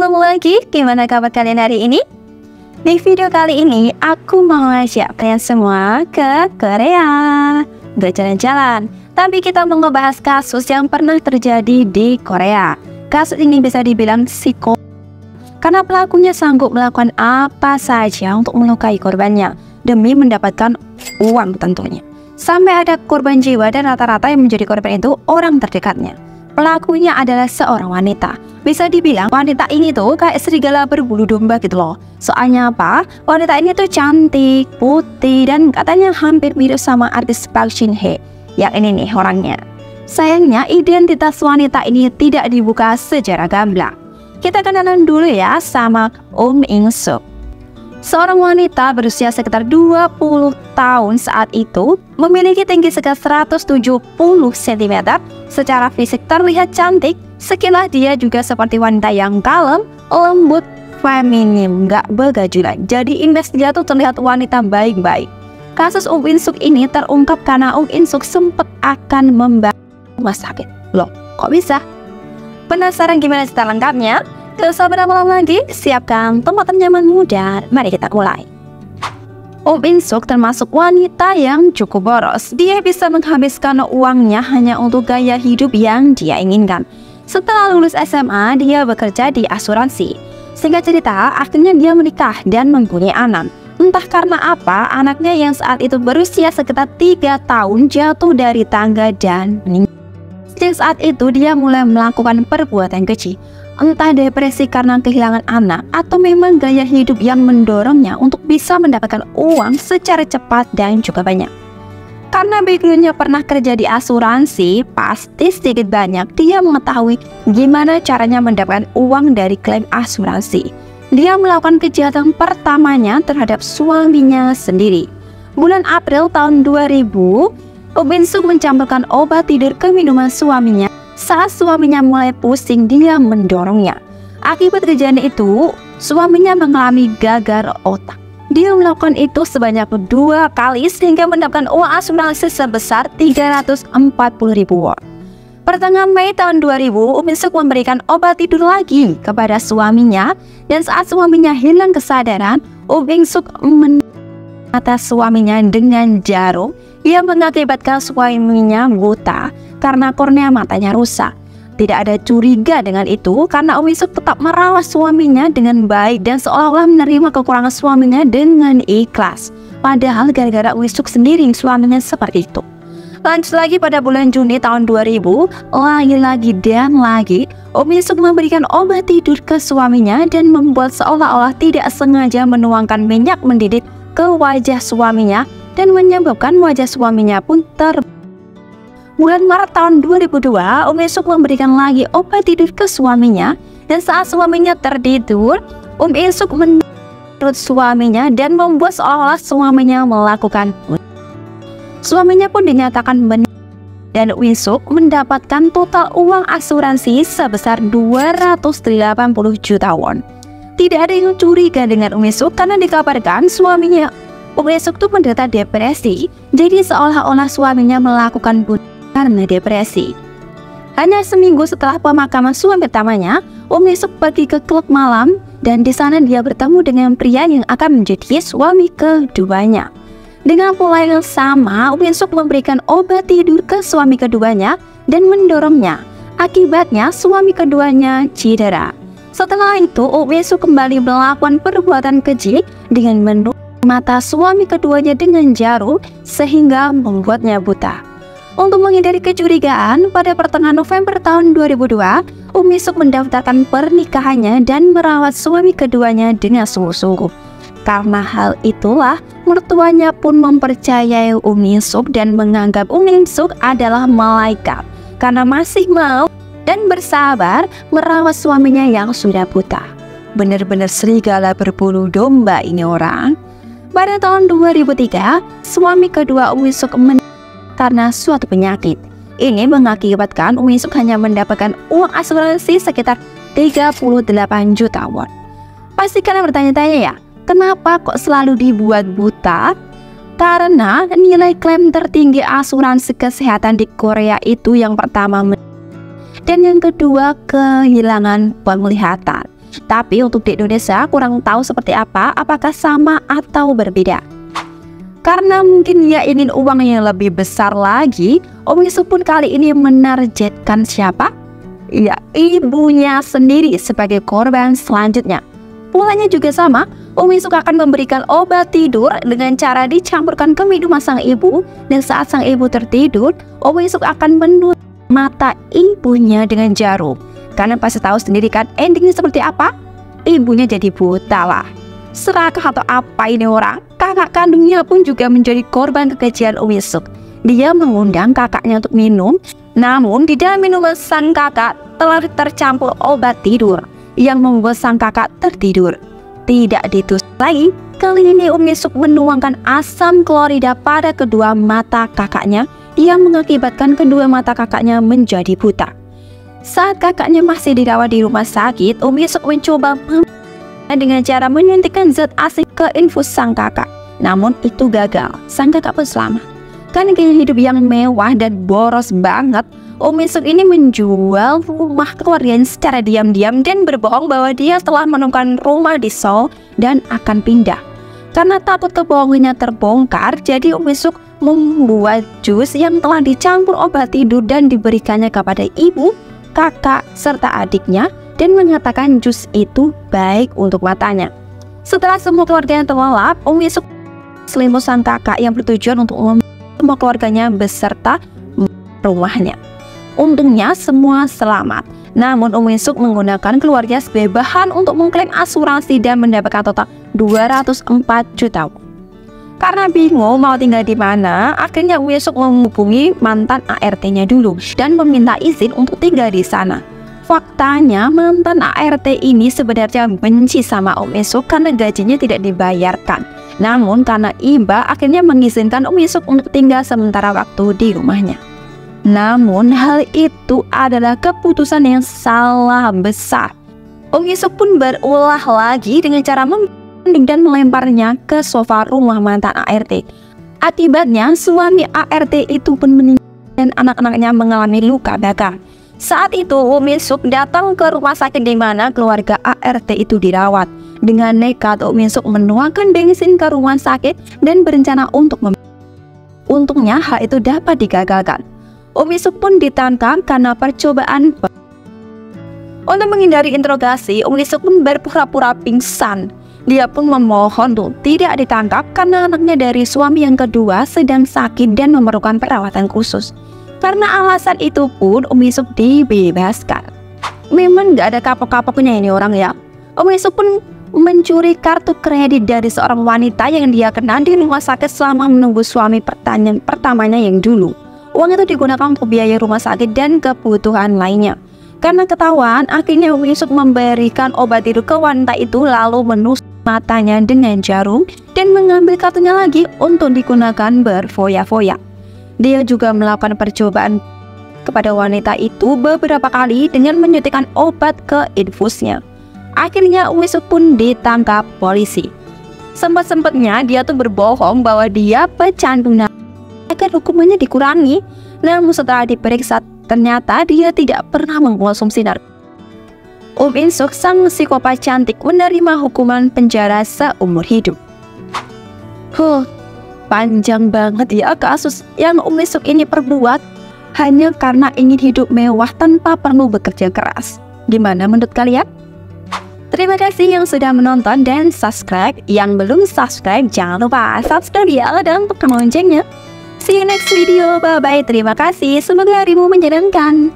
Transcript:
Shalom lagi, gimana kabar kalian hari ini? Di video kali ini, aku mau ngajak kalian semua ke Korea. Gak jalan-jalan, tapi kita mau ngebahas kasus yang pernah terjadi di Korea. Kasus ini bisa dibilang psiko, karena pelakunya sanggup melakukan apa saja untuk melukai korbannya demi mendapatkan uang tentunya. Sampai ada korban jiwa dan rata-rata yang menjadi korban itu orang terdekatnya. Pelakunya adalah seorang wanita. Bisa dibilang wanita ini tuh kayak serigala berbulu domba gitu loh. Soalnya apa? Wanita ini tuh cantik, putih, dan katanya hampir mirip sama artis Park Shin Hye. Yang ini nih orangnya. Sayangnya identitas wanita ini tidak dibuka secara gamblang. Kita kenalan dulu ya sama In Suk. Seorang wanita berusia sekitar 20 tahun saat itu, memiliki tinggi sekitar 170 cm, secara fisik terlihat cantik. Sekilas dia juga seperti wanita yang kalem, lembut, feminim, gak begajulan. Jadi image dia tuh terlihat wanita baik-baik. Kasus In Suk ini terungkap karena In Suk sempat akan membantu rumah sakit. Loh, kok bisa? Penasaran gimana cerita lengkapnya? Gak usah berlama-lama lagi, siapkan tempat nyamanmu dan mari kita mulai. In Suk termasuk wanita yang cukup boros. Dia bisa menghabiskan uangnya hanya untuk gaya hidup yang dia inginkan. Setelah lulus SMA, dia bekerja di asuransi. Singkat cerita, akhirnya dia menikah dan mempunyai anak. Entah karena apa, anaknya yang saat itu berusia sekitar 3 tahun jatuh dari tangga dan meninggal. Sejak saat itu, dia mulai melakukan perbuatan keji. Entah depresi karena kehilangan anak atau memang gaya hidup yang mendorongnya untuk bisa mendapatkan uang secara cepat dan juga banyak. Karena backgroundnya pernah kerja di asuransi, pasti sedikit banyak dia mengetahui gimana caranya mendapatkan uang dari klaim asuransi. Dia melakukan kejahatan pertamanya terhadap suaminya sendiri. Bulan April tahun 2000, In Suk mencampurkan obat tidur ke minuman suaminya. Saat suaminya mulai pusing, dia mendorongnya. Akibat kejadian itu, suaminya mengalami gagal otak. Dia melakukan itu sebanyak 2 kali sehingga mendapatkan uang asuransi sebesar 340.000 won. Pertengahan Mei tahun 2000, In Suk memberikan obat tidur lagi kepada suaminya, dan saat suaminya hilang kesadaran, In Suk mata suaminya dengan jarum yang mengakibatkan suaminya buta karena kornea matanya rusak. Tidak ada curiga dengan itu karena In Suk tetap merawat suaminya dengan baik dan seolah-olah menerima kekurangan suaminya dengan ikhlas. Padahal gara-gara In Suk sendiri suaminya seperti itu. Lanjut lagi pada bulan Juni tahun 2000, lagi-lagi dan lagi In Suk memberikan obat tidur ke suaminya dan membuat seolah-olah tidak sengaja menuangkan minyak mendidih ke wajah suaminya dan menyebabkan wajah suaminya pun Bulan Maret tahun 2002, In Suk memberikan lagi obat tidur ke suaminya, dan saat suaminya tertidur, In Suk menurut suaminya dan membuat seolah-olah suaminya melakukan. Suaminya pun dinyatakan benar, dan In Suk mendapatkan total uang asuransi sebesar 280 juta won. Tidak ada yang curiga dengan In Suk karena dikabarkan suaminya In Suk tuh menderita depresi, jadi seolah-olah suaminya melakukan bunuh karena depresi. Hanya seminggu setelah pemakaman suami pertamanya, In Suk pergi ke klub malam dan di sana dia bertemu dengan pria yang akan menjadi suami keduanya. Dengan pola yang sama, In Suk memberikan obat tidur ke suami keduanya dan mendorongnya. Akibatnya suami keduanya cedera. Setelah itu, In Suk kembali melakukan perbuatan keji dengan menutup mata suami keduanya dengan jarum sehingga membuatnya buta. Untuk menghindari kecurigaan, pada pertengahan November tahun 2002, In Suk mendaftarkan pernikahannya dan merawat suami keduanya dengan sungguh-sungguh. Karena hal itulah, mertuanya pun mempercayai In Suk dan menganggap In Suk adalah malaikat karena masih mau dan bersabar merawat suaminya yang sudah buta. Benar-benar serigala berbulu domba ini orang. Pada tahun 2003, suami kedua In Suk karena suatu penyakit. Ini mengakibatkan In Suk hanya mendapatkan uang asuransi sekitar 38 juta won. Pasti kalian bertanya-tanya ya, kenapa kok selalu dibuat buta? Karena nilai klaim tertinggi asuransi kesehatan di Korea itu yang pertama dan yang kedua kehilangan penglihatan. Tapi untuk di Indonesia kurang tahu seperti apa, apakah sama atau berbeda. Karena mungkin ia ingin uang yang lebih besar lagi, Om Yusuf pun kali ini menargetkan siapa? Ya, ibunya sendiri sebagai korban selanjutnya. Polanya juga sama, Om Yusuf akan memberikan obat tidur dengan cara dicampurkan ke minuman sang ibu. Dan saat sang ibu tertidur, Om Yusuf akan menutup mata ibunya dengan jarum. Karena pasti tahu sendiri kan endingnya seperti apa? Ibunya jadi buta lah. Serakah atau apa ini orang? Kakak kandungnya pun juga menjadi korban kekejian Om Yusuf. Dia mengundang kakaknya untuk minum, namun di dalam minuman sang kakak telah tercampur obat tidur yang membuat sang kakak tertidur. Tidak ditusuk lagi, kali ini Om Yusuf menuangkan asam klorida pada kedua mata kakaknya yang mengakibatkan kedua mata kakaknya menjadi buta. Saat kakaknya masih dirawat di rumah sakit, Om Yusuf mencoba dengan cara menyuntikkan zat asing ke infus sang kakak. Namun itu gagal, sang kakak pun selamat. Karena gaya hidup yang mewah dan boros banget, Om Yusuf ini menjual rumah keluarganya secara diam-diam dan berbohong bahwa dia telah menemukan rumah di Seoul dan akan pindah. Karena takut kebohongannya terbongkar, jadi Om Yusuf membuat jus yang telah dicampur obat tidur dan diberikannya kepada ibu, kakak, serta adiknya, dan mengatakan jus itu baik untuk matanya. Setelah semua keluarganya terlelap, Om Yusuf selimut sang kakak yang bertujuan untuk semua keluarganya beserta rumahnya. Untungnya semua selamat. Namun Om Yusuf menggunakan keluarga sebagai bahan untuk mengklaim asuransi dan mendapatkan total 204 juta. Karena bingung mau tinggal di mana, akhirnya Om Yusuf menghubungi mantan ART-nya dulu dan meminta izin untuk tinggal di sana. Faktanya mantan ART ini sebenarnya benci sama Om Yusuf karena gajinya tidak dibayarkan. Namun karena iba akhirnya mengizinkan Om Yusuf untuk tinggal sementara waktu di rumahnya. Namun hal itu adalah keputusan yang salah besar. Om Yusuf pun berulah lagi dengan cara membanding dan melemparnya ke sofa rumah mantan ART. Akibatnya suami ART itu pun meninggal dan anak-anaknya mengalami luka bakar. Saat itu Om Yusuf datang ke rumah sakit di mana keluarga ART itu dirawat. Dengan nekat Om Yusuf menuangkan bensin ke rumah sakit dan berencana untuk Untungnya hal itu dapat digagalkan. Om Yusuf pun ditangkap karena percobaan. Untuk menghindari interogasi, Om Yusuf pun berpura-pura pingsan. Dia pun memohon untuk tidak ditangkap karena anaknya dari suami yang kedua sedang sakit dan memerlukan perawatan khusus. Karena alasan itu pun Om Yusuf dibebaskan. Memang gak ada kapok-kapoknya ini orang ya. Om Yusuf pun mencuri kartu kredit dari seorang wanita yang dia kenal di rumah sakit selama menunggu suami pertamanya yang dulu. Uang itu digunakan untuk biaya rumah sakit dan kebutuhan lainnya. Karena ketahuan, akhirnya Om Yusuf memberikan obat tidur ke wanita itu lalu menusuk matanya dengan jarum dan mengambil kartunya lagi untuk digunakan berfoya-foya. Dia juga melakukan percobaan kepada wanita itu beberapa kali dengan menyuntikkan obat ke infusnya. Akhirnya Om Yusuf pun ditangkap polisi. Sempat-sempatnya dia tuh berbohong bahwa dia pecandu agar hukumannya dikurangi. Namun setelah diperiksa ternyata dia tidak pernah mengkonsumsi narkoba. Om Yusuf sang psikopat cantik menerima hukuman penjara seumur hidup. Panjang banget ya kasus yang Om Yusuf ini perbuat hanya karena ingin hidup mewah tanpa perlu bekerja keras. Gimana menurut kalian? Terima kasih yang sudah menonton dan subscribe. Yang belum subscribe jangan lupa subscribe ya dan tekan loncengnya. See you next video. Bye bye. Terima kasih. Semoga harimu menyenangkan.